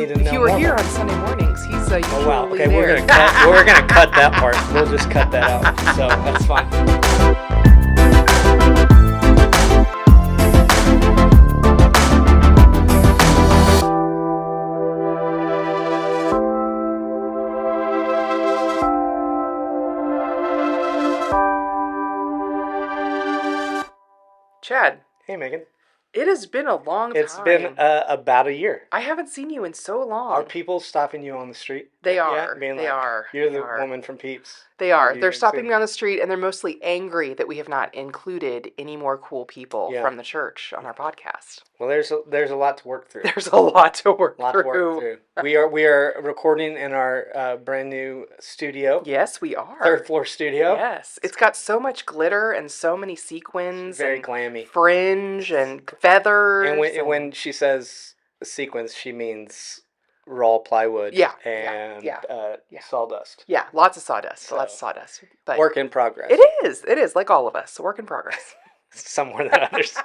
need to know If you were more here about on Sunday mornings, he's usually Oh wow. Okay, there. we're gonna cut that part. We'll just cut that out. So that's fine. Chad, Hey Megan. it has been a long time. It's been about a year. I haven't seen you in so long. Are people stopping you on the street? They Yeah, are. being They like, are. You're They the are. woman from PEEPS. They are. They're UUMC. stopping me on the street, and they're mostly angry that we have not included any more cool people Yeah. from the church on our podcast. Well, there's a lot to work through. There's a lot to work A lot to work through. We are recording in our brand new studio. Yes, we are. Third floor studio. Yes. It's got so much glitter and so many sequins. Very and glammy. Fringe and feathers. And when she says sequins, she means raw plywood. Yeah, And yeah. sawdust. Yeah, lots of sawdust. So, lots of sawdust. But work in progress. It is, like all of us. A work in progress. Somewhere that others.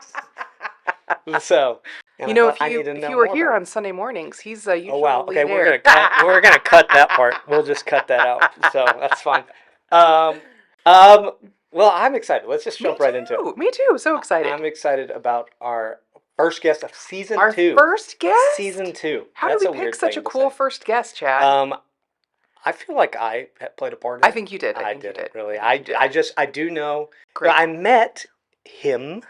So, You know, if you were here on Sunday mornings, he's usually Oh wow. Okay, there. we're gonna cut that part. We'll just cut that out. So that's fine. Well, I'm excited. Let's just jump right into it. Me too. So excited. I'm excited about our first guest of season 2. Our first guest? Season 2. How That's did a we pick weird such thing a to cool say. first guest, Chad? I feel like I played a part in it. I think you did. I think you didn't did. really. I do know. Great. I met him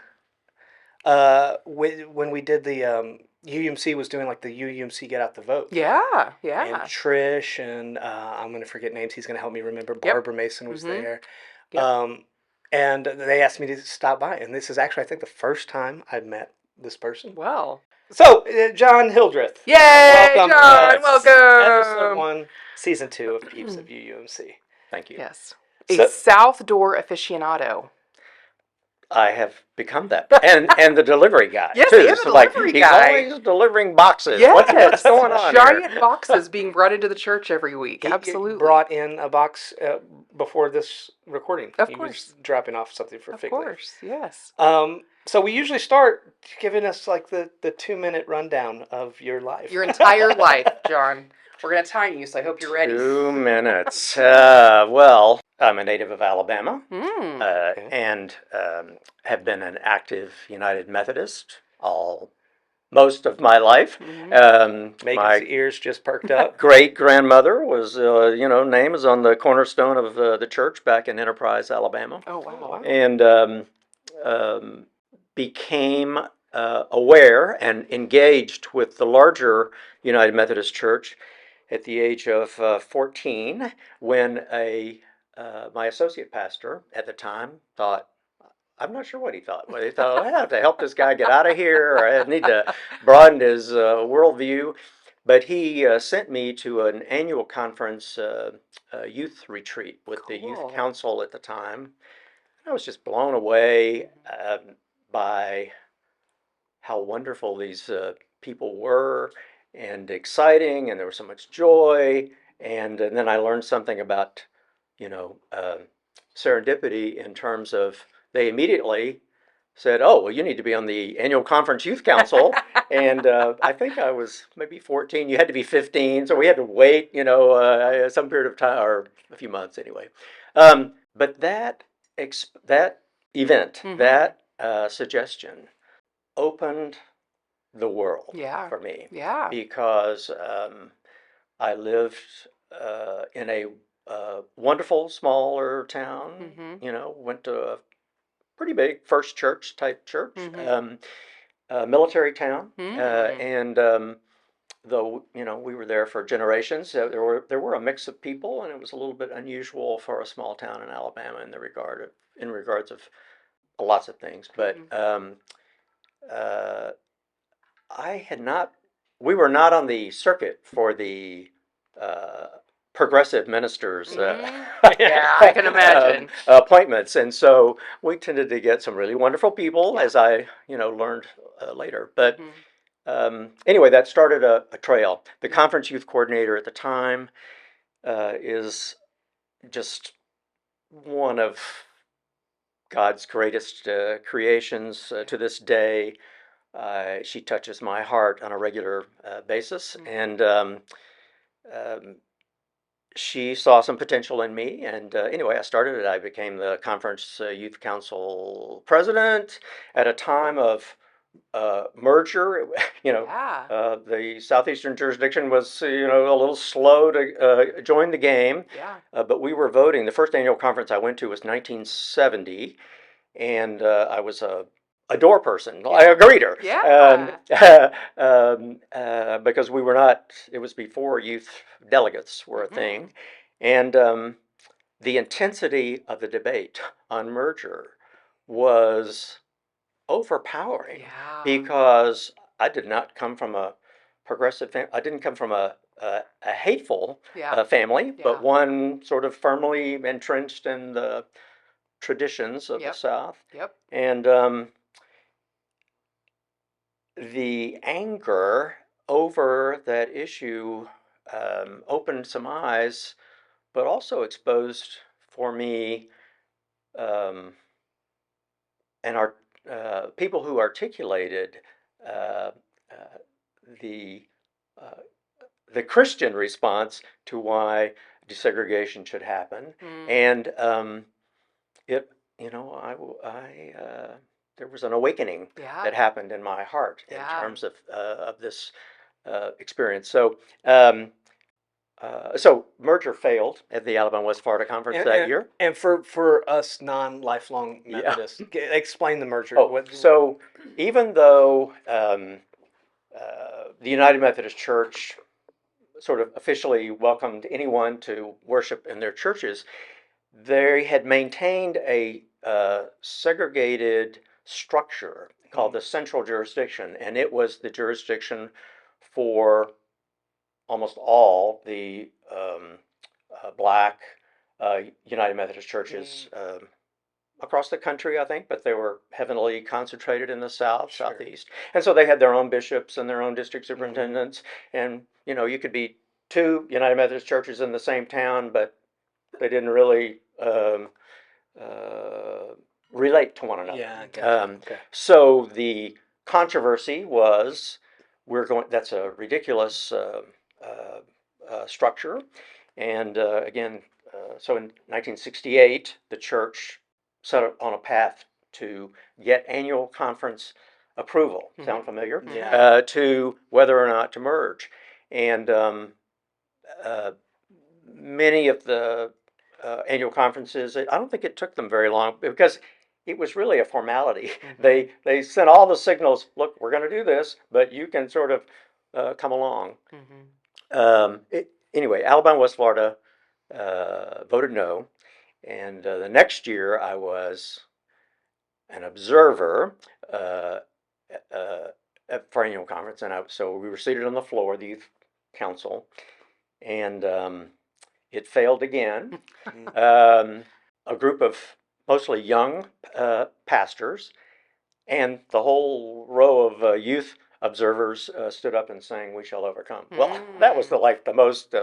when we did the UUMC was doing like the UUMC Get Out the Vote. Yeah. And Trish and I'm going to forget names. He's going to help me remember. Barbara Mason was there. Yep. And they asked me to stop by. And this is actually, I think, the first time I've met this person. Well. So, John Hildreth. Yay, welcome. John. Welcome. Episode 1, Season 2 of PEEPS of UUMC. Thank you. Yes. A South Door aficionado. I have become that, and the delivery guy. Yes, too. he is a delivery guy. He's always delivering boxes. Yes, What's going on giant here? boxes being brought into the church every week. He Absolutely. brought in a box before this recording. Of he course. was dropping off something for Of Fig Leaf. course, yes. So we usually start giving us like the 2-minute rundown of your life. Your entire life, John. We're going to time you, so I hope you're ready. 2 minutes. Well, I'm a native of Alabama, and have been an active United Methodist most of my life. Megan's My ears just perked up. great grandmother was, name is on the cornerstone of the church back in Enterprise, Alabama. Oh, wow. And became aware and engaged with the larger United Methodist Church at the age of 14, when my associate pastor at the time thought, I'm not sure what he thought. He thought, I have to help this guy get out of here, or I need to broaden his worldview. But he sent me to an annual conference, youth retreat with the youth council at the time. I was just blown away by how wonderful these people were, and exciting, and there was so much joy. And then I learned something about, serendipity, in terms of they immediately said, oh, well, you need to be on the annual conference youth council. And I think I was maybe 14. You had to be 15, so we had to wait, some period of time, or a few months anyway. But that event, that suggestion, opened the world for me. Yeah. Because I lived in a wonderful smaller town. Went to a pretty big First Church type church, military town, and though we were there for generations, there were a mix of people, and it was a little bit unusual for a small town in Alabama in regards of lots of things, but. We were not on the circuit for the progressive ministers. Yeah, I can imagine. Appointments, and so we tended to get some really wonderful people, as I learned later. But anyway, that started a trail. The conference youth coordinator at the time is just one of God's greatest creations to this day. She touches my heart on a regular basis, Mhm. and um, she saw some potential in me. And anyway, I started it. I became the conference youth council president at a time of merger. You know, Yeah. the southeastern jurisdiction was a little slow to join the game, Yeah. but we were voting. The first annual conference I went to was 1970, and I was a door person, like Yeah. a greeter, Yeah. because we were not. It was before youth delegates were a Mhm. thing, and the intensity of the debate on merger was overpowering Yeah. because I did not come from a progressive family. I didn't come from a hateful Yeah. family, but Yeah. one sort of firmly entrenched in the traditions of the Yep. South. Yep. And the anger over that issue opened some eyes, but also exposed for me um, and our people who articulated uh, uh, the uh, the Christian response to why desegregation should happen, Mm. and it you know there was an awakening Yeah. that happened in my heart in Yeah. terms of this experience. So merger failed at the Alabama West Florida Conference And, that and, year. and for us non-lifelong Yeah. Methodists, explain the merger. Oh, so even though the United Methodist Church sort of officially welcomed anyone to worship in their churches, they had maintained a segregated structure called the central jurisdiction, and it was the jurisdiction for almost all the black United Methodist churches across the country, I think, but they were heavily concentrated in the South, Sure. Southeast. And so they had their own bishops and their own district Mm-hmm. superintendents. And, you could be two United Methodist churches in the same town, but they didn't really uh, relate to one another. Yeah, gotcha. Okay. So the controversy was that's a ridiculous structure. And again, so in 1968, the church set on a path to get annual conference approval. Mhm. Sound familiar? Yeah. To whether or not to merge. And uh, many of the annual conferences, I don't think it took them very long because it was really a formality. Mhm. They sent all the signals. Look, we're going to do this, but you can sort of come along. Mhm. Anyway, Alabama, West Florida voted no, and the next year I was an observer uh, for annual conference, and so we were seated on the floor, the youth council, and it failed again. A group of mostly young pastors and the whole row of youth observers stood up and sang "We Shall Overcome." Well, that was the most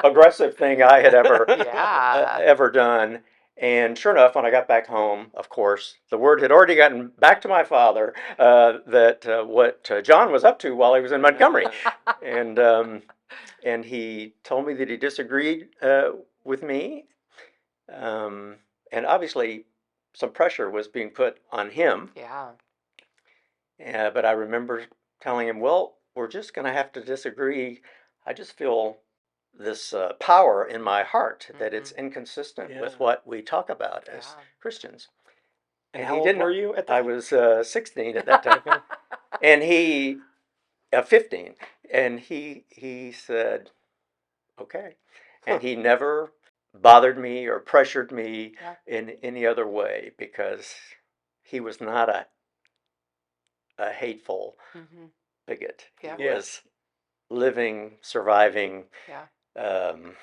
aggressive thing I had Yeah. ever done. And sure enough, when I got back home, of course, the word had already gotten back to my father that what John was up to while he was in Montgomery, and and he told me that he disagreed with me, um, and obviously some pressure was being put on him. Yeah. But I remember telling him, "Well, we're just going to have to disagree. I just feel this power in my heart that it's inconsistent Yeah. with what we talk about as Yeah. Christians." And And how he old didn't. were you at I that? was 16 at that time, Okay. and he 15, and he said, "Okay," and he never bothered me or pressured me Yeah. in any other way because he was not a hateful Mhm. bigot. He Yeah. Yeah. was living, surviving Yeah. um,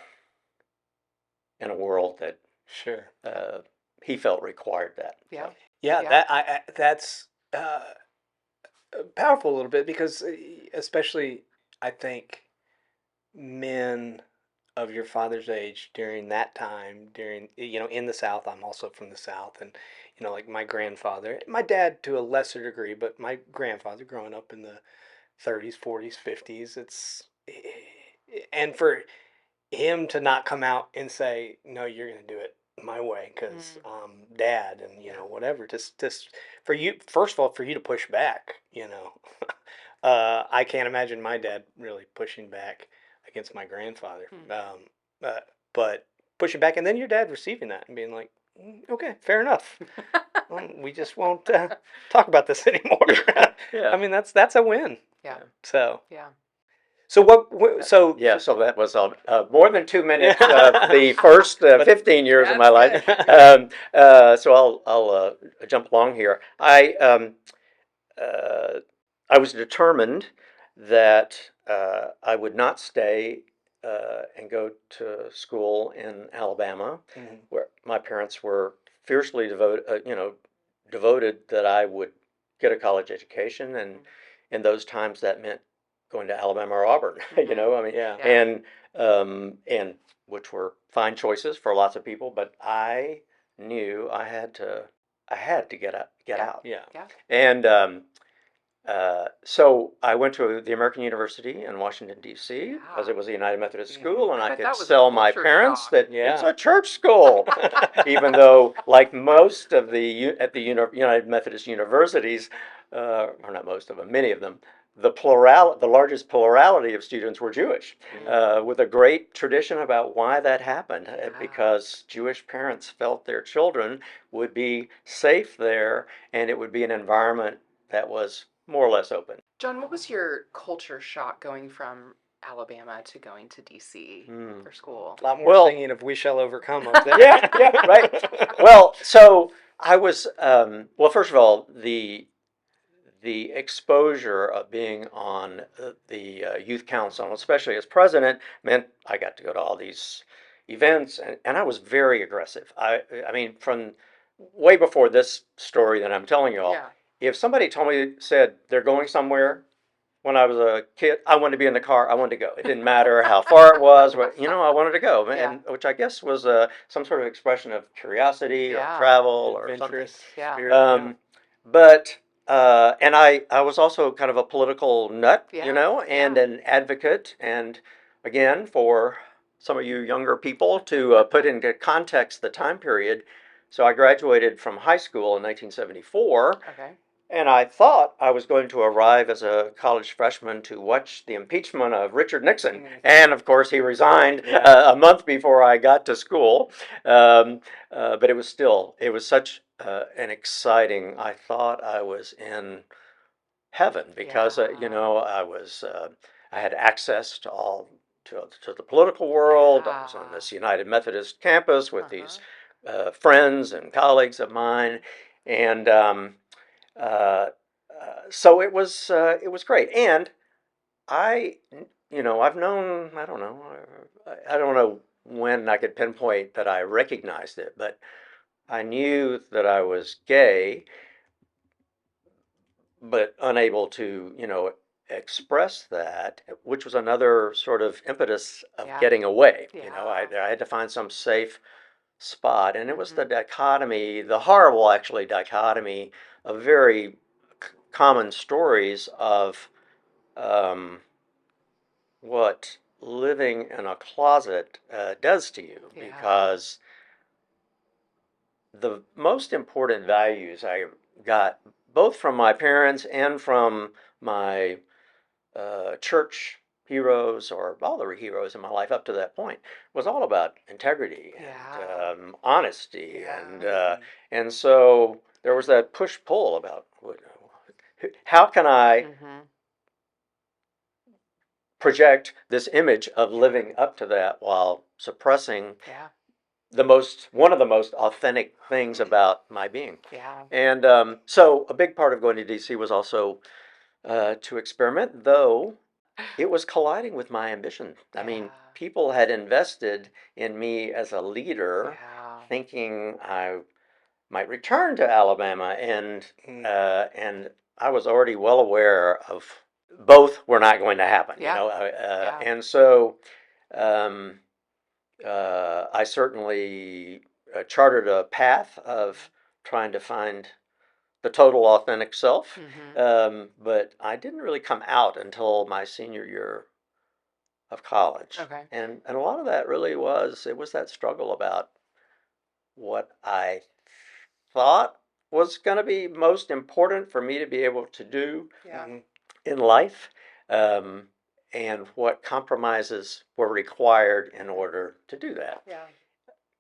in a world that Sure. uh, he felt required that. Yeah. So, Yeah, Yeah. that's powerful a little bit because especially I think men of your father's age during that time, during, in the South. I'm also from the South, and like my grandfather, my dad to a lesser degree, but my grandfather growing up in the 30s, 40s, 50s, and for him to not come out and say, no, you're going to do it my way because dad, and Yeah. whatever, just for you, first of all, for you to push back, I can't imagine my dad really pushing back against my grandfather. Uh, but pushing back, and then your dad receiving that and being like, okay, fair enough. We just won't talk about this anymore. Yeah. I mean, that's a win. Yeah. So Yeah. so so Yeah, so that was more than 2 minutes Yeah. of the first 15 years of my life. So I'll jump along here. Uh, I was determined that I would not stay and go to school in Alabama, where my parents were fiercely devoted that I would get a college education, and in those times that meant going to Alabama or Auburn. I mean, Yeah. and which were fine choices for lots of people, but I knew I had to get out. Yeah. Yeah. And so I went to the American University in Washington, D.C., because it was a United Methodist school, and I I bet could that was a sell my culture parents shock. that Yeah. it's a church school. Even though, like most of the United Methodist universities, or not most of them, many of them, the largest plurality of students were Jewish, with a great tradition about why that happened, because Jewish parents felt their children would be safe there, and it would be an environment that was more or less open. John, what was your culture shock going from Alabama to going to DC for school? A lot more Well, singing of "We Shall Overcome" up there. yeah, right. Well, so I was, well, first of all, the exposure of being on the youth council, especially as president, meant I got to go to all these events, and I was very aggressive. I mean, from way before this story that I'm telling you all, Yeah. if somebody said they're going somewhere, when I was a kid, I wanted to be in the car. I wanted to go. It didn't matter how far it was, but I wanted to go, and which I guess was some sort of expression of curiosity or Yeah. travel or something. Adventurous Yeah. spirit. But and I was also kind of a political nut, Yeah. and an advocate. And again, for some of you younger people to put into context the time period. So I graduated from high school in 1974. Okay. And I thought I was going to arrive as a college freshman to watch the impeachment of Richard Nixon. And of course, he resigned Yeah. a month before I got to school. But it was such an exciting, I thought I was in heaven because, I had access to the political world. I was on this United Methodist campus with these friends and colleagues of mine. And, uh, so it was great, and I I've known I don't know when I could pinpoint that I recognized it, but I knew that I was gay, but unable to express that, which was another sort of impetus of getting away. I had to find some safe spot, and it was the dichotomy, the horrible actually dichotomy of very common stories of what living in a closet does to you, because the most important values I got both from my parents and from my church heroes, or all the heroes in my life up to that point, was all about integrity and honesty, and so there was that push pull about how can I project this image of living up to that while suppressing one of the most authentic things about my being. And so a big part of going to DC was also to experiment, though it was colliding with my ambition. I mean, people had invested in me as a leader, thinking I might return to Alabama, and I was already well aware of both were not going to happen. And so. I certainly chartered a path of trying to find the total authentic self, Mm-hmm. but I didn't really come out until my senior year of college, Okay. and a lot of that really was that struggle about what I thought was going to be most important for me to be able to do Yeah. in life, um, and what compromises were required in order to do that. Yeah.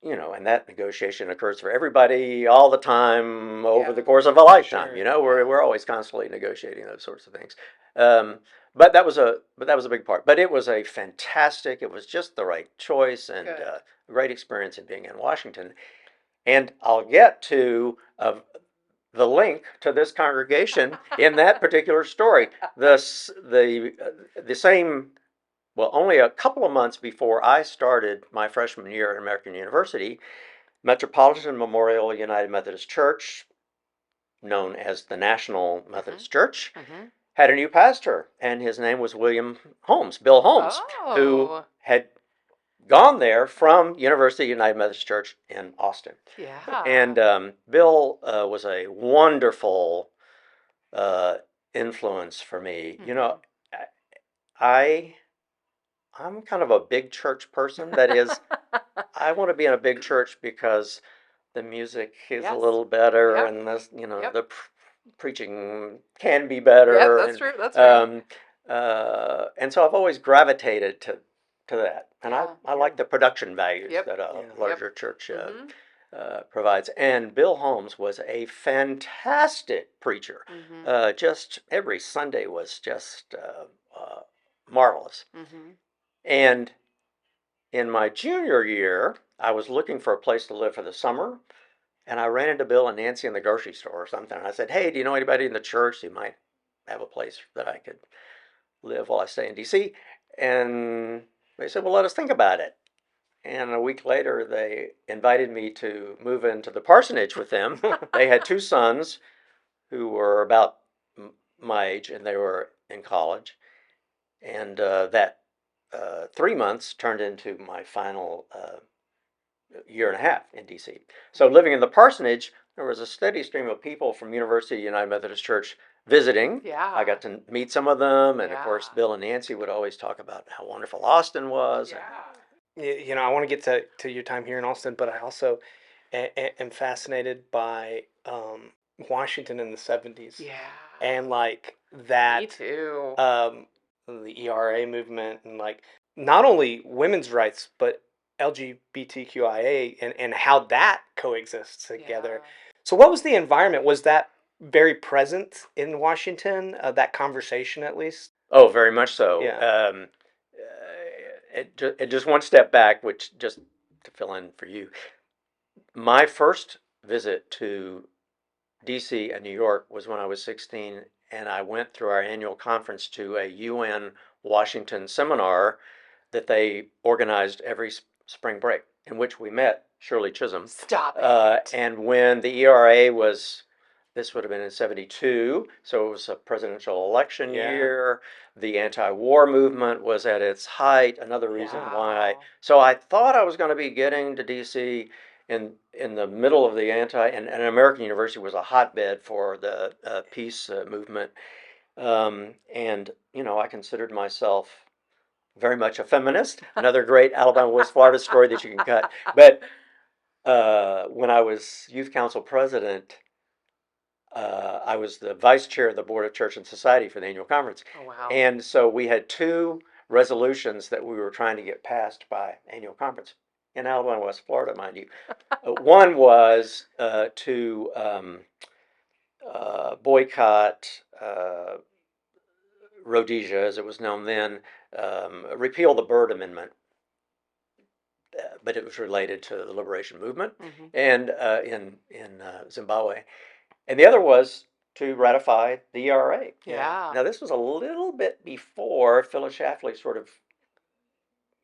And that negotiation occurs for everybody all the time over the Yeah. course of a lifetime. Sure. We're always constantly negotiating those sorts of things. Um, but that was a big part. But it was a fantastic. It was just the right choice and Good. a great experience in being in Washington. And I'll get to the link to this congregation in that particular story. The same, well, only a couple of months before I started my freshman year at American University, Metropolitan Memorial United Methodist Church, known as the National Mm-hmm. Methodist Church, Mm-hmm. had a new pastor, and his name was Bill Holmes, who Oh. had gone there from University United Methodist Church in Austin. Yeah. And Bill was a wonderful uh, influence for me. Mm-hmm. I I'm kind of a big church person. That is, I want to be in a big church because the music is a Yes. little better, Yep. and Yep. the preaching can be Yep. better, That's true. That's true. and so I've always gravitated to that, and I Yeah. I Yeah. like the production values Yep. that a Yeah. Yep. larger church Mm-hmm. provides. And Bill Holmes was a fantastic preacher. Mm-hmm. Just every Sunday was just marvelous. Mm-hmm. And in my junior year, I was looking for a place to live for the summer, and I ran into Bill and Nancy in the grocery store or something. And I said, "Hey, do you know anybody in the church who might have a place that I could live while I stay in D.C.?" And they said, "Well, let us think about it." And a week later, they invited me to move into the parsonage with them. They had two sons who were about my age, and they were in college. And that 3 months turned into my final year and a half in DC. So living in the parsonage, there was a steady stream of people from University United Methodist Church visiting. I Yeah. got to meet some of them, and of Yeah. course, Bill and Nancy would always talk about how wonderful Austin was. Yeah. I want to get to your time here in Austin, but I also am fascinated by Washington in the 70s Yeah. and like Me that too. the ERA movement and like not only women's rights but LGBTQIA and how that coexists together. Yeah. So what was the environment? Was that very present in Washington? That conversation, at least. Oh, very much so. Yeah. It just one step back, which just to fill in for you, my first visit to DC and New York was when I was 16, and I went through our annual conference to a UN Washington seminar that they organized every spring break, in which we met Shirley Chisholm. Stop it. And when the ERA was, this would have been in 72, so it was a presidential election Yeah. year. The anti war movement was at its height, another reason Yeah. why. Wow. So I thought I was going to be getting to DC in the middle of the and American University was a hotbed for the peace movement, and I considered myself very much a feminist. Another great Alabama West Florida story that you can cut. But when I was youth council president, I was the vice chair of the board of church and society for the annual conference, Oh wow. and so we had two resolutions that we were trying to get passed by annual conference in Alabama West Florida, mind you. One was to boycott Rhodesia, as it was known then, repeal the Byrd Amendment, but it was related to the liberation movement Mm-hmm. and in Zimbabwe. And the other was to ratify the ERA. Yeah. Yeah. Now, this was a little bit before Phyllis Schlafly sort of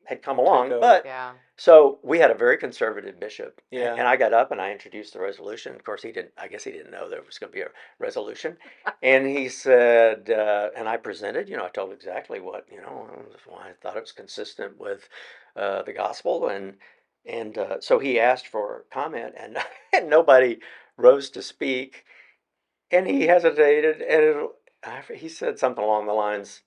had come Took along, over. but Yeah. So we had a very conservative bishop, Yeah. and I got up and I introduced the resolution. Of course, he didn't. I guess he didn't know there was going to be a resolution, and he said, and I presented. I told exactly what why I thought it was consistent with the gospel, and so he asked for comment, and and nobody rose to speak, and he hesitated, and he said something along the lines,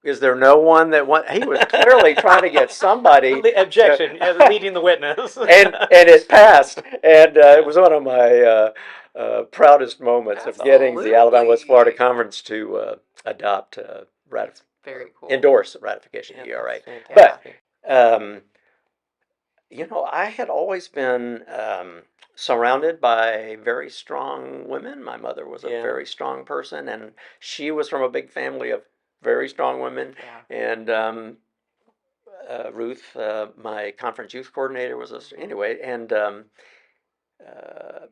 is there no one that want? He was clearly trying to get somebody Objection. to, Leading the witness. and it passed, and it was one of my proudest moments of getting the Alabama West Florida Absolutely. Conference to adopt Very cool. endorse ratification of Yeah, the ERA. that's Yeah. But fantastic. I had always been surrounded by very strong women. My mother was a Yeah. very strong person, and she was from a big family of very strong women. Yeah. And Ruth, my conference youth coordinator, was anyway. And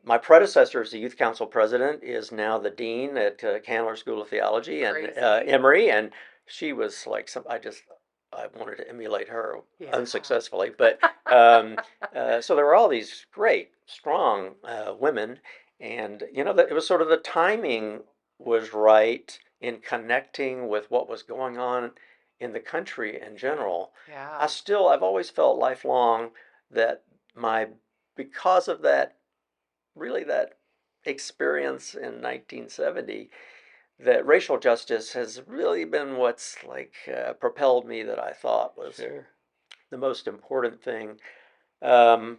my predecessor as the youth council president is now the dean at Candler School of Theology and Crazy. Emory, and she was like I wanted to emulate her Yeah. unsuccessfully, but so there were all these great, strong women, and that it was sort of the timing was right in connecting with what was going on in the country in general. Yeah. I've always felt lifelong that my because of that experience in 1970, that racial justice has really been what's like propelled me, that I thought was Sure. the most important thing. Um,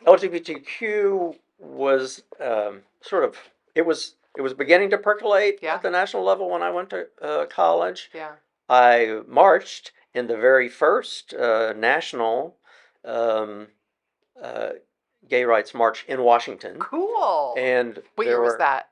LGBTQ was sort of it was beginning to percolate Yeah. at the national level when I went to college. Yeah. I marched in the very first national um, uh, gay rights march in Washington, Cool. and What there year was were that?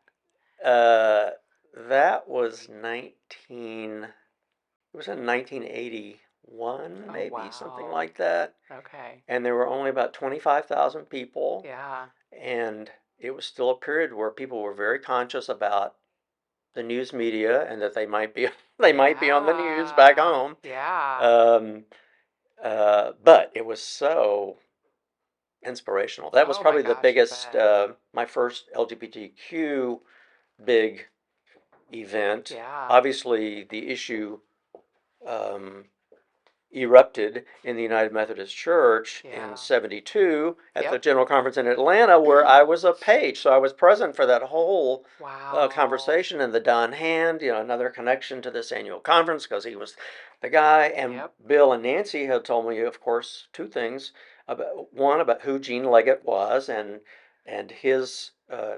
uh, that was 19. It was in 1981, Oh, maybe something wow. like that. Okay. And there were only about 25,000 people, Yeah. and it was still a period where people were very conscious about the news media and that they might be they might be on the news back Yeah. home. Yeah. Um, but it was so inspirational. That was Oh my probably the gosh, I biggest, bet. my first LGBTQ big event. Yeah. Obviously, the issue um, erupted in the United Methodist Church in Yeah. '72 at the Yep. General Conference in Atlanta, where I was a page. So I was present for that whole Wow. conversation, and the Don Hand, another connection to this annual conference because he was the guy. And Yep. Bill and Nancy had told me, of course, two things one, about who Gene Leggett was and his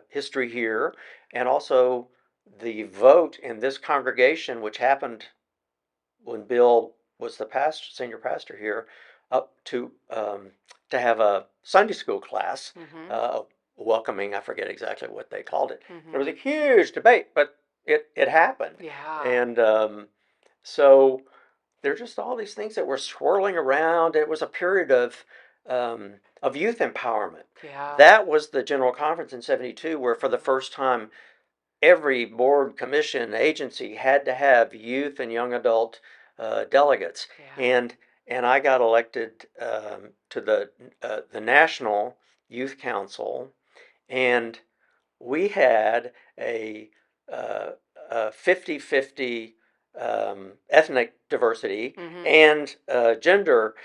history here, and also the vote in this congregation, which happened when Bill was the senior pastor here, up to have a Sunday school class, Mhm. uh, welcoming. I forget exactly what they called it. There was Mhm. a huge debate, but it happened, Yeah. and so there's just all these things that were swirling around. It was a period of youth empowerment. Yeah. That was the General Conference in '72, where for the first time every board, commission, agency had to have youth and young adult delegates, Yeah. and I got elected to the National Youth Council, and we had uh, a 50-50 ethnic diversity Mhm. and gender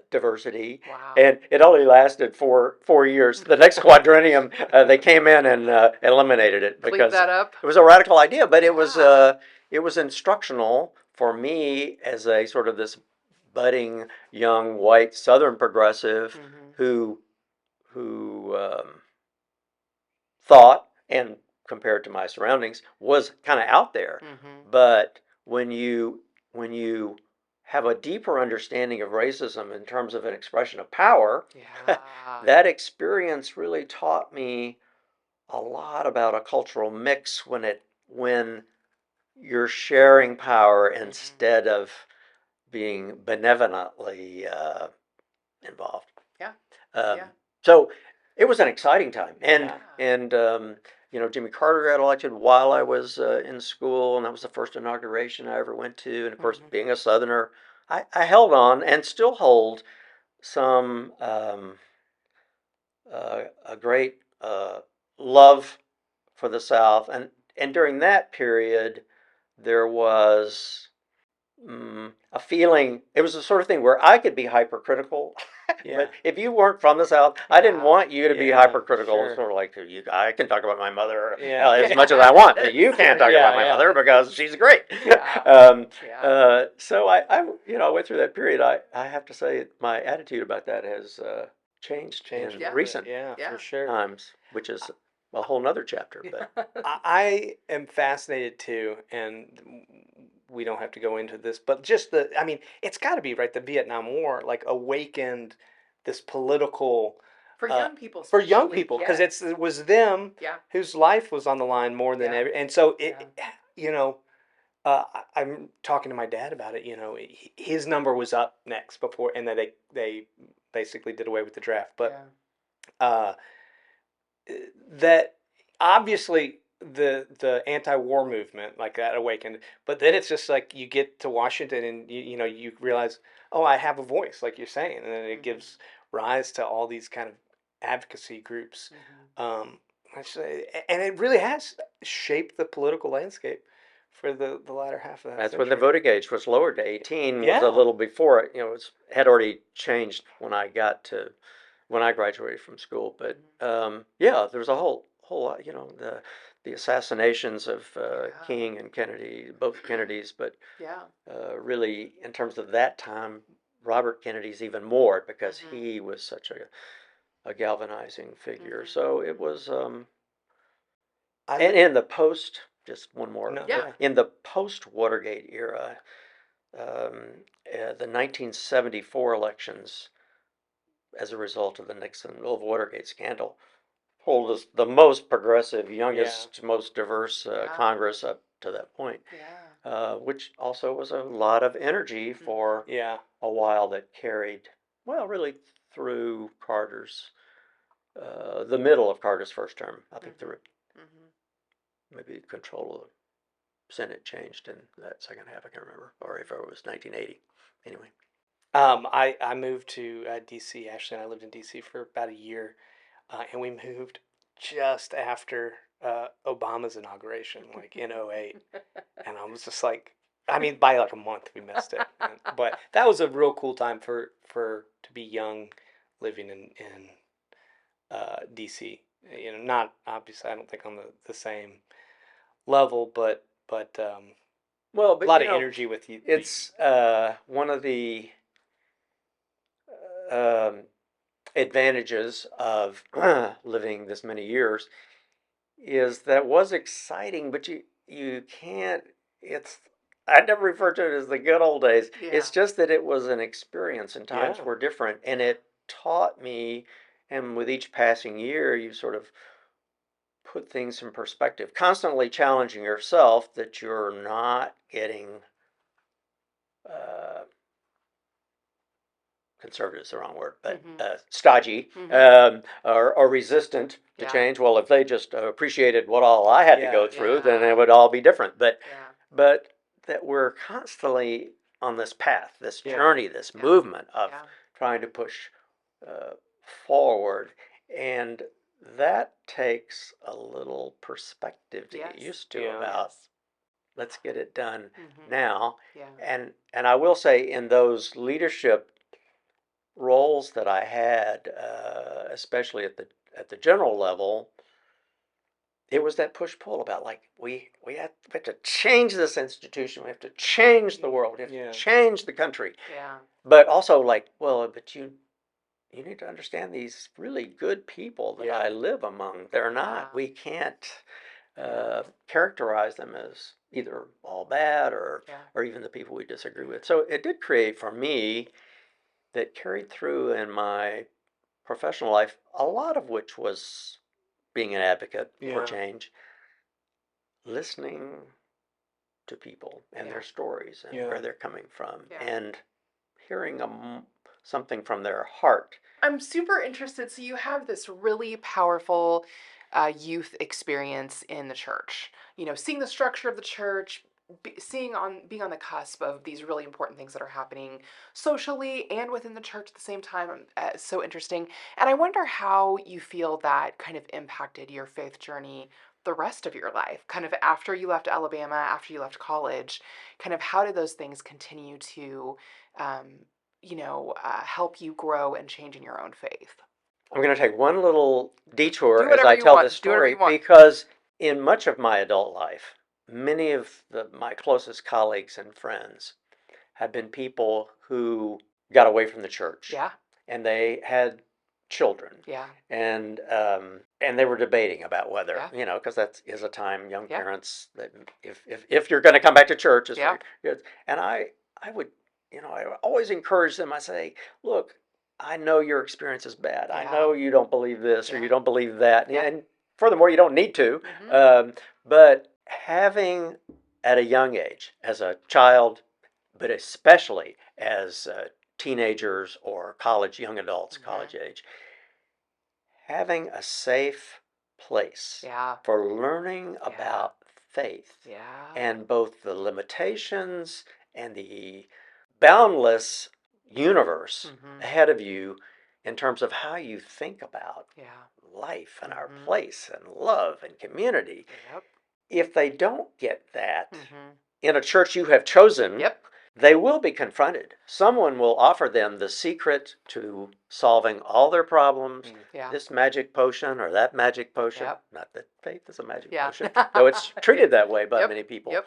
diversity, Wow. and it only lasted four years. The next quadrennium, they came in and eliminated it Clean because that up. it was a radical idea, but Yeah. it was instructional for me as a sort of this budding young white Southern progressive Mhm. who who thought, and compared to my surroundings, was kind of out there. Mhm. But when you have a deeper understanding of racism in terms of an expression of power, Yeah. that experience really taught me a lot about a cultural mix when you're sharing power Mhm. instead of being benevolently involved. Yeah. Um, Yeah. so it was an exciting time, and Yeah. Yeah. and Jimmy Carter got elected while I was in school, and that was the first inauguration I ever went to. And of course, Mhm. being a Southerner, I held on and still hold some a great love for the South, and during that period, there was a feeling. It was the sort of thing where I could be hypercritical, Yeah. but if you weren't from the South, I didn't Yeah. want you to be Yeah, hypercritical. sure. Sort of like I can talk about my mother Yeah. as Yeah. much as I want, but you can't talk Yeah, about my yeah. mother because she's great. Yeah. um, Yeah. so I went through that period. I have to say my attitude about that has changed Changed in a little Yeah. bit. recent Yeah, Yeah. for sure. times, which is a whole nother chapter. But I am fascinated too, and we don't have to go into this, but just I mean, it's got to be right. The Vietnam War like awakened this political For uh, young people, for young especially. people because Yes. it was them Yeah. whose life was on the line more than Yeah. ever, and so Yeah. you know, I'm talking to my dad about it. You know, his number was up next before, and then they basically did away with the draft, but. Yeah. Uh, that obviously the anti-war movement like that awakened, but then it's just like you get to Washington and you know you realize, oh, I have a voice, like you're saying, and then it Mm-hmm. gives rise to all these kind of advocacy groups. Mm-hmm. um and it really has shaped the political landscape for the latter half of that that's when the century. voting age was lowered to 18. Was a Yeah. little before it. It had already changed when I graduated from school. But Mm-hmm. yeah, there was a whole lot. The assassinations of Yeah. King and Kennedy, both Kennedys, but Yeah. really in terms of that time, Robert Kennedy's even more because Mm-hmm. he was such a galvanizing figure. Mm-hmm. So it was, I and li- in the post, just one more, no, go Yeah. ahead. in the post Watergate era, the 1974 elections, as a result of the Nixon Watergate scandal, hold us the most progressive, Yeah. youngest, most diverse Yeah. Congress up to that point, Yeah. which also was a lot of energy Mm-hmm. for Yeah. a while that carried, well, really through the middle of Carter's first term. I think Mm-hmm. the Mm-hmm. maybe control of the Senate changed in that second half. I can't remember, or if it was 1980. Anyway, I moved to DC actually, and I lived in DC for about a year, and we moved just after Obama's inauguration, like in '08, and I was just like, I mean, by like a month we missed it, but that was a real cool time for to be young, living in DC. You know, not obviously, I don't think on the same level, but well, a but lot of energy with you. it's one of the um, advantages of living this many years is that was exciting, but you can't. It's I never refer to it as the good old days. Yeah. It's just that it was an experience, and times Yeah, were different, and it taught me. And with each passing year, you sort of put things in perspective, constantly challenging yourself that you're not getting uh, conservative is the wrong word, but Mm-hmm. stodgy, Mm-hmm. or resistant to Yeah. change. Well, if they just appreciated what all I had to yeah, go through, then Yeah. it would all be different. Yeah. But that we're constantly on this path, this yeah, journey, this Yeah. movement of Yeah. trying to push uh, forward, and that takes a little perspective to get Yes. used to yeah. about Yes. let's get it done Mm-hmm. now. Yeah. And I will say in those leadership roles that I had, especially at the general level, it was that push pull about like we have to change this institution, we have to change the world, we have to Yeah. change the country, Yeah. but also like, well, but you need to understand these really good people that Yeah. I live among. They're Yeah. not. We can't Yeah. characterize them as either all bad Yeah. or even the people we disagree with. So it did create for me that carried through in my professional life, a lot of which was being an advocate for Yeah. change, listening to people and Yeah. their stories and Yeah. where they're coming from, Yeah. and hearing something from their heart. I'm super interested. So you have this really powerful youth experience in the church. You know, seeing the structure of the church, being on the cusp of these really important things that are happening socially and within the church at the same time is so interesting. And I wonder how you feel that kind of impacted your faith journey the rest of your life, kind of after you left Alabama, after you left college, kind of how did those things continue to, um, help you grow and change in your own faith? I'm going to take one little detour Do as whatever I you tell this want. Do whatever you story want. because in much of my adult life, many of my closest colleagues and friends have been people who got away from the church Yeah, and they had children yeah, and they were debating about whether yeah, because that is a time young yeah, parents that if you're going to come back to church is for yeah, your kids. And I would I always encourage them. I say, look, I know your experience is bad. I yeah, know you don't believe this or you yeah, don't believe that, yeah. and furthermore you don't need to. Mm-hmm. But having at a young age as a child, but especially as teenagers or college young adults, Mm-hmm. college age, having a safe place Yeah, for learning yeah, about faith yeah. and both the limitations and the boundless universe Mm-hmm. ahead of you in terms of how you think about Yeah. life and our Mm-hmm. place and love and community. Yep. If they don't get that Mm-hmm. in a church you have chosen, Yep. they will be confronted. Someone will offer them the secret to solving all their problems, Yeah. this magic potion or that magic potion. Yep. Not that faith is a magic Yeah. potion, though it's treated that way by Yep. many people. Yep.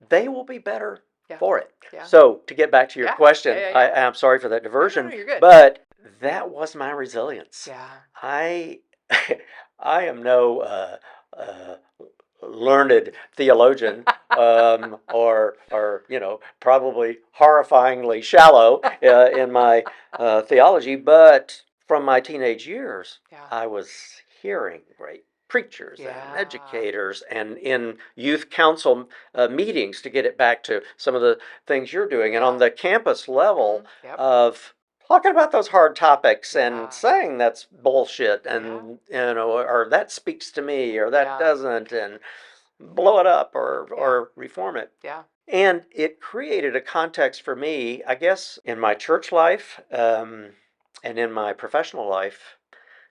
They will be better Yeah. for it. Yeah. So, to get back to your Yeah. Yeah. question, Yeah. Yeah. I'm sorry for that No, no, no, diversion, you're good. but that was my resilience. Yeah. I, I am no uh, learned theologian, or probably horrifyingly shallow in my theology, but from my teenage years, Yeah. I was hearing great preachers and Yeah. educators and in youth council meetings, to get it back to some of the things you're doing, and on Yeah. the campus Mm-hmm. level Yep. of talking about those hard topics and Yeah. saying that's bullshit, Yeah. and or that speaks to me or that Yeah. doesn't, and blow it up or Yeah. reform it. Yeah. And it created a context for me, I guess, in my church life, and in my professional life,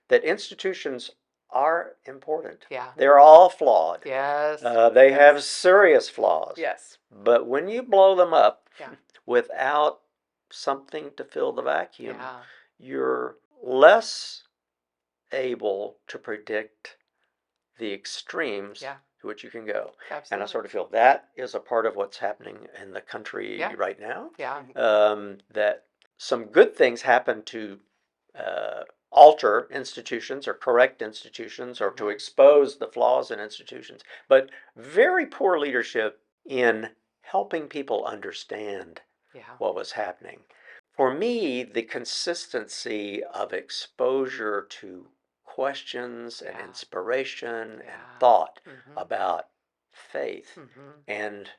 that institutions are important. Yeah. They're all flawed. Yes. They Yes. have serious flaws. Yes. But when you blow them up Yeah. without something to fill the vacuum, Yeah. you're less able to predict the extremes Yeah. to which you can go. And I Absolutely. sort of feel that is a part of what's happening in the country Yeah. right now. Yeah. That some good things happen to alter institutions or correct institutions or to Mm-hmm. expose the flaws in institutions, but very poor leadership in helping people understand Yeah. what was happening. For me, the consistency of exposure to questions and Yeah. inspiration and Yeah. thought Mm-hmm. about faith Mm-hmm. and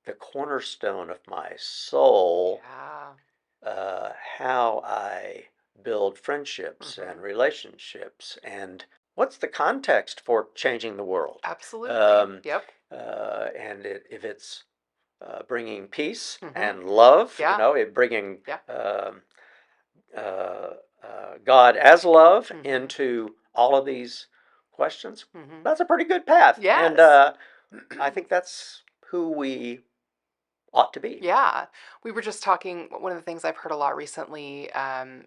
the cornerstone of my soul, Yeah. how I build friendships Mm-hmm. and relationships, and what's the context for changing the world. Absolutely. Um, Yep. if it's bringing peace Mm-hmm. and love, Yeah. it bringing Yeah. um, uh, God as love Mm-hmm. into all of these questions, Mm-hmm. that's a pretty good path. And Yes. I think that's who we ought to be. Yeah. We were just talking. One of the things I've heard a lot recently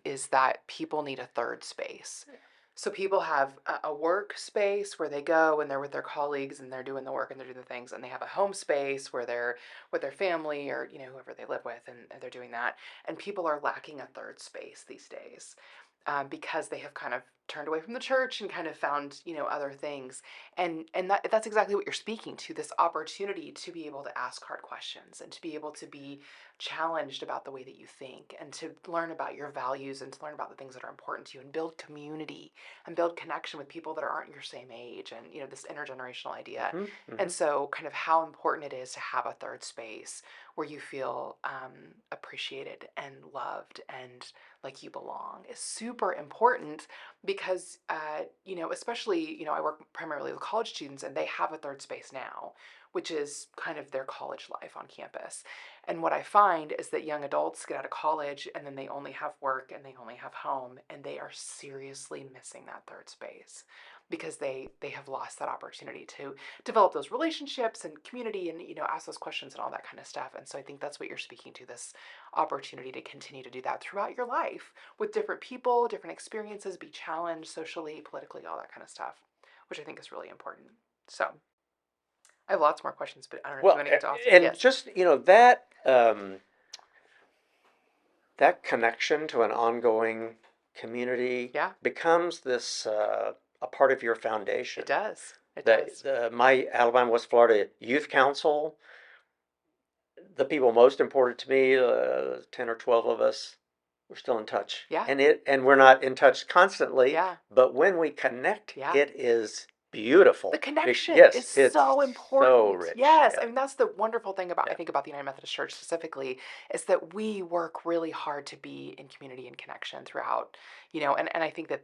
is that people need a third space. So people have a work space where they go and they're with their colleagues and they're doing the work and they're doing the things, and they have a home space where they're with their family or whoever they live with, and they're doing that. And people are lacking a third space these days, because they have kind of turned away from the church and kind of found other things. And that's exactly what you're speaking to, this opportunity to be able to ask hard questions and to be able to be challenged about the way that you think and to learn about your values and to learn about the things that are important to you and build community and build connection with people that aren't your same age, and this intergenerational idea. Hmm. And Hmm. so kind of how important it is to have a third space where you feel appreciated and loved and like you belong is super important, because because, especially, I work primarily with college students and they have a third space now, which is kind of their college life on campus. And what I find is that young adults get out of college and then they only have work and they only have home, and they are seriously missing that third space because they have lost that opportunity to develop those relationships and community and ask those questions and all that kind of stuff. And so I think that's what you're speaking to, this opportunity to continue to do that throughout your life with different people, different experiences, be challenged socially, politically, all that kind of stuff, which I think is really important. So I have lots more questions, but I don't know if you Well, want to get to author. and Yes. just, that connection to an ongoing community Yeah, becomes this a part of your foundation. it does. It does. My Alabama West Florida Youth Council, the people most important to me, 10 or 12 of us, we're still in touch. Yeah. And we're not in touch constantly, Yeah. but when we connect, Yeah. it is beautiful. The connection Yes, is it's so so important. rich. Yes, Yeah. I mean that's the wonderful thing about, I Yeah. think, about the United Methodist Church specifically, is that we work really hard to be in community and connection throughout, and I think that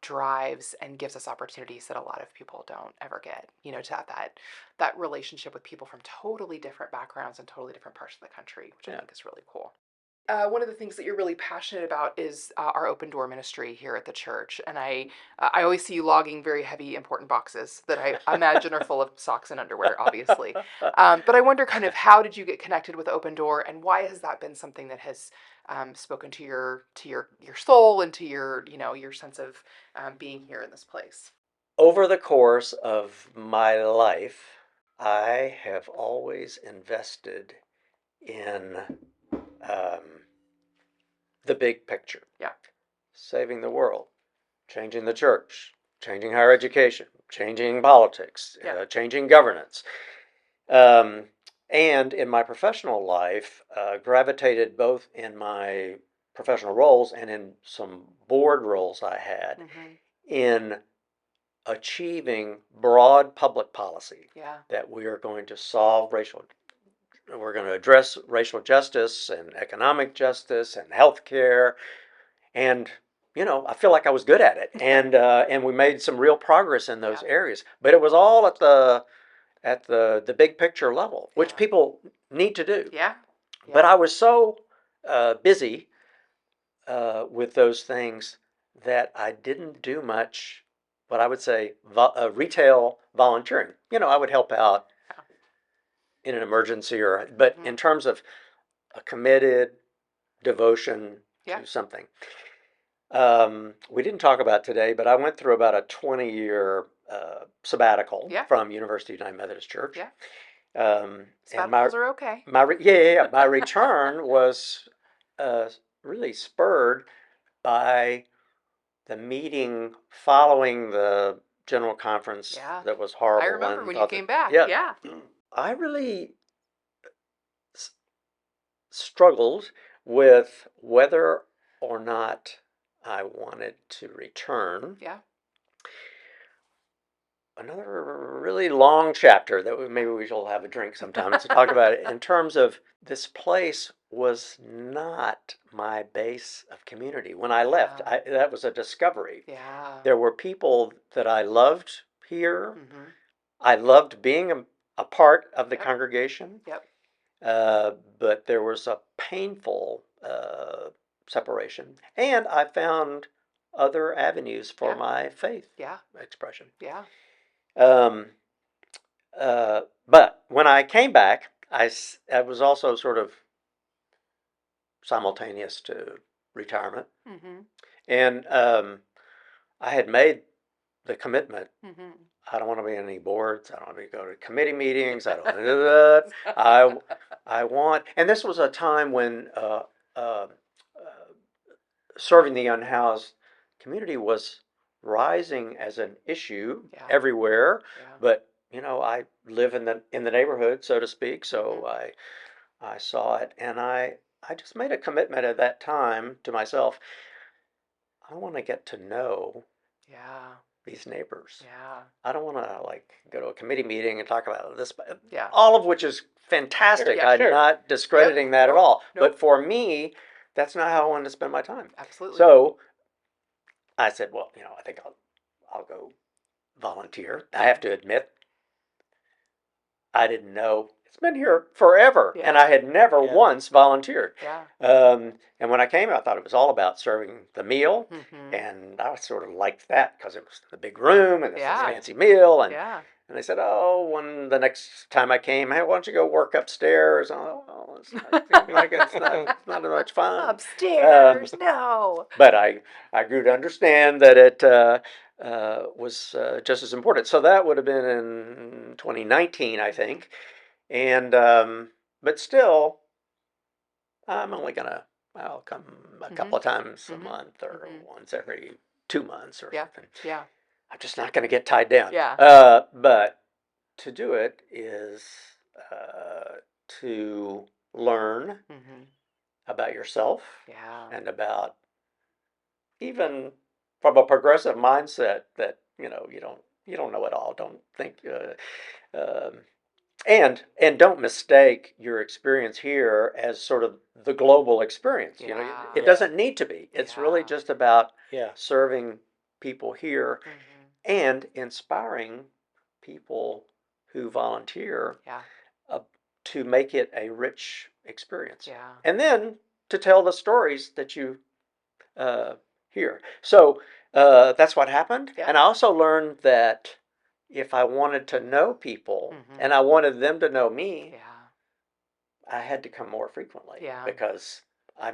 drives and gives us opportunities that a lot of people don't ever get, to have that relationship with people from totally different backgrounds and totally different parts of the country, which I Yeah. think is really cool. One of the things that you're really passionate about is our open door ministry here at the church, and I always see you logging very heavy, important boxes that I imagine are full of socks and underwear, obviously. But I wonder, kind of, how did you get connected with Open Door, and why has that been something that has spoken to your soul and to your sense of being here in this place? Over the course of my life, I have always invested in the big picture. Yeah. Saving the world, changing the church, changing higher education, changing politics, Yeah. changing governance. Um, and in my professional life, gravitated both in my professional roles and in some board roles I had Mm-hmm. in achieving broad public policy Yeah. that we are going to we're going to address racial justice and economic justice and health care. And I feel like I was good at it, and we made some real progress in those Yeah. areas. But it was all at the big picture level, which Yeah. people need to do. Yeah. But Yeah. I was so busy with those things that I didn't do much. What I would say retail volunteering. I would help out in an emergency, but Mm-hmm. in terms of a committed devotion Yeah. to something. We didn't talk about today, but I went through about a 20-year sabbatical Yeah. from University of United Methodist Church. Yeah. And my Sabbaticals are okay. my re- yeah, yeah, yeah, my return was uh, really spurred by the meeting following the general conference Yeah. that was I horrible, remember and when you thought that, came back. yeah, Yeah. I really struggled with whether or not I wanted to return. Yeah. Another really long chapter that maybe we shall have a drink sometime to talk about it. In terms of, this place was not my base of community. When I left, Yeah. that was a discovery. Yeah. There were people that I loved here. Mm-hmm. I loved being a part of the Yep. congregation. Yep. But there was a painful separation. And I found other avenues for Yeah. my faith Yeah. expression. Yeah. Um, but when I came back, I was also sort of simultaneous to retirement. Mm-hmm. And I had made the commitment. Mm-hmm. I don't want to be in any boards. I don't want to go to committee meetings. I don't want to do that. I want, and this was a time when uh, serving the unhoused community was rising as an issue Yeah. everywhere. Yeah. But I live in the neighborhood, so to speak, so Mm-hmm. I saw it, and I just made a commitment at that time to myself. I want to get to know Yeah. these neighbors. Yeah. I don't want to go to a committee meeting and talk about this, Yeah. all of which is fantastic. Yeah, I'm sure. not discrediting that at Nope. all. Nope. But for me, that's not how I wanted to spend my time. Absolutely. So I said, well, I think I'll go volunteer. I have to admit, I didn't know it's been here forever, and I Yeah. had never Yeah. once volunteered. Yeah. And when I came, I thought it was all about serving the meal, Mm-hmm. and I sort of liked that because it was the big room and it's this Yeah. fancy meal, Yeah. and they said, oh, when the next time I came, hey, why don't you go work upstairs? Oh, well, it's not seeming like it's not as much fun. Um, Upstairs. No. but I grew to understand that it was just as important. So that would have been in 2019, I Mm-hmm. think. And but still, I'm only gonna I'll come a Mm-hmm. couple of times a Mm-hmm. month or Mm-hmm. once every 2 months or Yeah. something. Yeah. I'm just not gonna get tied down. Yeah. But to do it is uh, to learn Mm-hmm. about yourself Yeah. and about even from a progressive mindset that you don't know it all. Don't think and don't mistake your experience here as sort of the global experience. Yeah. It Yeah. doesn't need to be. It's really Yeah. just about Yeah. serving people here Mm-hmm. and inspiring people who volunteer Yeah. uh, to make it a rich experience. Yeah. And then to tell the stories that you uh, hear. So that's what happened. Yeah. And I also learned that if I wanted to know people Mm-hmm. and I wanted them to know me, Yeah. I had to come more frequently Yeah. because I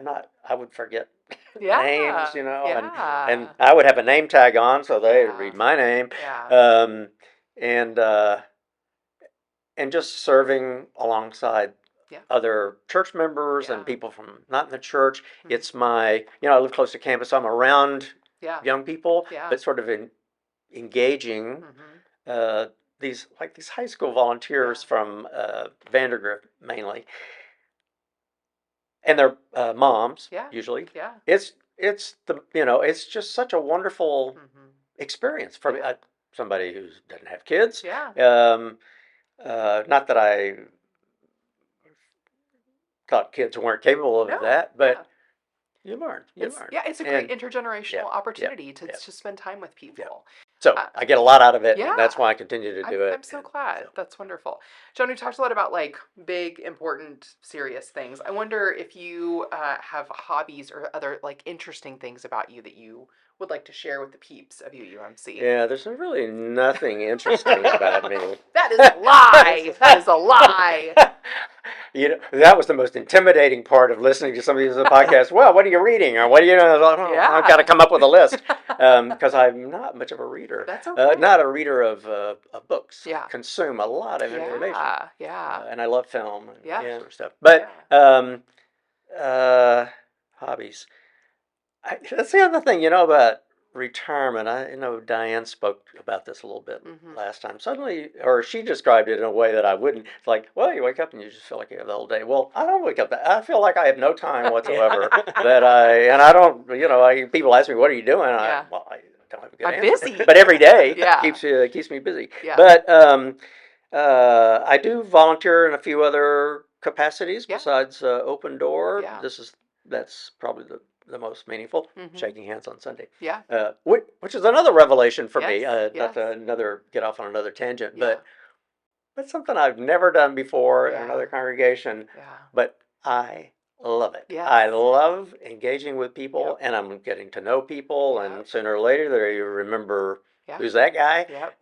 would forget names, Yeah. and Yeah. I would have a name tag on so they Yeah. read my name. Yeah. Um, and just serving alongside Yeah. other church members Yeah. and people from not in the church. Mm-hmm. It's I live close to campus, so I'm around Yeah. young people, Yeah. but sort of engaging Mm-hmm. uh, these high school Yeah. volunteers from Vandergrift mainly, and their moms Yeah. usually. Yeah. It's just such a wonderful Mm-hmm. experience for me, Yeah. somebody who doesn't have kids. Yeah. Um, Not that I thought kids weren't capable of No. that, Yeah. but you learn, It's a great and intergenerational yeah, yeah, opportunity to yeah, spend time with yeah. people. So Uh, I get a lot out of it, and that's yeah. why I continue to do I'm it. so And glad. so, That's wonderful. John, we talked a lot about like big, important, serious things. I wonder if you have hobbies or other like interesting things about you that you would like to share with the peeps of UUMC. yeah, there's really nothing interesting about me. That is a lie. That is a lie. That was the most intimidating part of listening to some of these podcasts. Well, what are you reading, or what are you? I've got to Yeah. come up with a list because I'm not much of a reader. That's okay. Not a reader of books. I Yeah. consume a lot of information, Yeah. Yeah. and I love film and Yeah. that sort of stuff. But Yeah. uh, hobbies. That's the other thing, about retirement. I know Diane spoke about this a little bit Mm-hmm. last time. Suddenly, or she described it in a way that I wouldn't. It's like, well, you wake up and you just feel like you have the whole day. Well, I don't wake up. I feel like I have no time whatsoever. And I don't. People ask me, "What are you doing?" Yeah. I don't have a good I'm answer. busy. But every day Yeah. keeps me busy. Yeah. But I do volunteer in a few other capacities Yeah. besides Open Door. Yeah. That's probably the most meaningful. Mm-hmm. Shaking hands on Sunday, Yeah. which is another revelation for Yes. me. Not Yes. to another get off on another tangent, Yeah. but something I've never done before in Yeah. another congregation. Yeah. But I love it. Yes. I love engaging with Yep. people, and I'm getting to know people, and Yep. sooner or later they remember Yeah. who's that guy, Yep.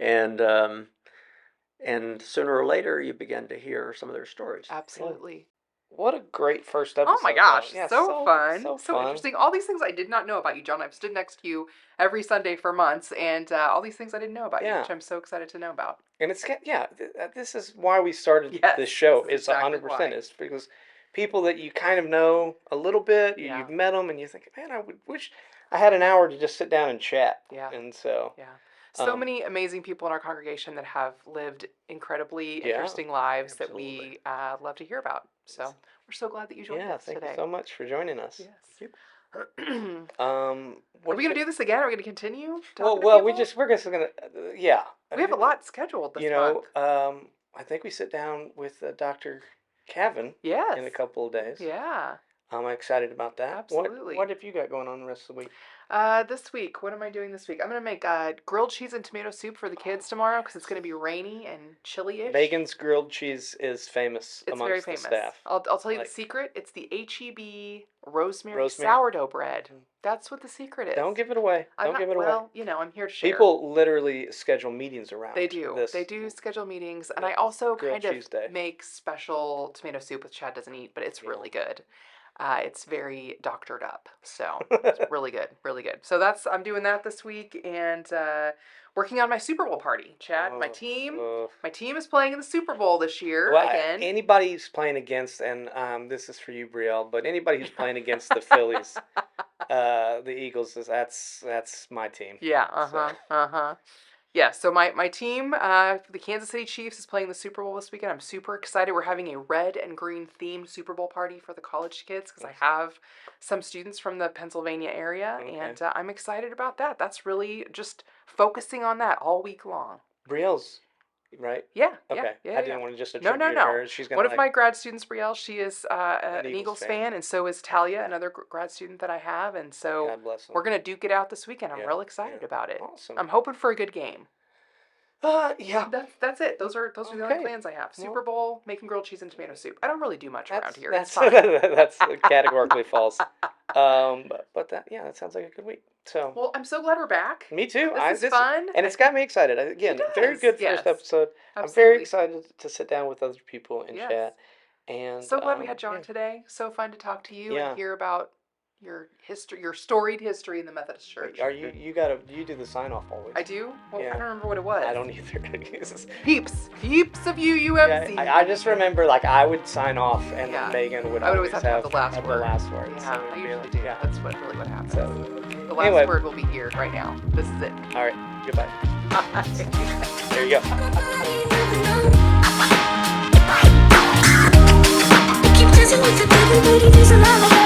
and sooner or later you begin to hear some of their stories. Absolutely. What a great first Oh my episode, though. gosh, Yeah, so fun, so so fun. interesting. All these things I did not know about you, John. I've stood next to you every Sunday for months, and all these things I didn't know about you, Yeah. which I'm so excited to know about. And this is why we started Yes, this show. this is It's exactly 100%. why. It's because people that you kind of know a little bit, Yeah. you've met them, and you think, man, I would wish I had an hour to just sit down and chat. Yeah. And so, Yeah. So many amazing people in our congregation that have lived incredibly Yeah, interesting lives that absolutely. we love to hear about. So we're so glad that you joined yeah, us thank today. you so much for joining us. Yes. What Are we gonna do this again? Are we gonna continue talking to Well, people? we're just gonna, yeah. We have a lot scheduled this month. I think we sit down with Dr. Cavan in a Yes. couple of days. Yeah. I'm excited about that. Absolutely. What have you got going on the rest of the week? This week, what am I doing this week? I'm gonna make grilled cheese and tomato soup for the kids tomorrow because it's gonna be rainy and chilly-ish. Megan's grilled cheese is famous It's very amongst the famous. staff. I'll tell you the Like, secret. It's the HEB rosemary, Rosemary? sourdough bread. That's what the secret is. don't give it away. I'm Don't not, give it away. well, I'm here to share. People literally schedule meetings around They do. this. They do schedule meetings, and this I also grilled kind of cheese day. make special tomato soup with Chad doesn't eat, but it's Yeah. really good. It's very doctored up, so it's really good, really good. So I'm doing that this week, and working on my Super Bowl party. Chad, my team is playing in the Super Bowl this year Well, again. anybody who's playing against, and this is for you, Brielle, but anybody who's playing against the Phillies, the Eagles, that's my team. Yeah. Yeah, so my team, the Kansas City Chiefs, is playing the Super Bowl this weekend. I'm super excited. We're having a red and green themed Super Bowl party for the college kids because I have some students from the Pennsylvania area, and I'm excited about that. That's really just focusing on that all week long. Brielle's, right? Yeah. Okay. Yeah. I didn't want to just attribute No. her. She's gonna One of my grad students, Brielle, she is an Eagles Eagles fan. fan, and so is Talia, another grad student that I have, and so God bless them. we're gonna duke it out this weekend. I'm Yeah, real excited about it. Awesome. I'm hoping for a good game. Yeah. That's it. Those are the only Okay. plans I have. Super Bowl, making grilled cheese and tomato soup. I don't really do much around here. That's It's fine. that's categorically false. But that sounds like a good week. So Well, I'm so glad we're back. me too. This is fun. And it's got me excited. Again, It very does, good yes. first episode. I'm Absolutely. very excited to sit down with other people and Yes. chat. And So glad we had John yeah. today. So fun to talk to you Yeah. and hear about your history, your storied history in the Methodist Church. Are you you do the sign off always? I do? Well, Yeah. I don't remember what it was. I don't either. Peeps of UUMC. Yeah, I just remember like I would sign off and Yeah. then Megan would I would always have to have the last word. The last word. Yeah, So I it'd be usually like- do. Yeah. That's really what happens. So The last anyway. word will be here right now. This is it. all right. Goodbye. There you go. Keep dancing with the devil, but it is alive.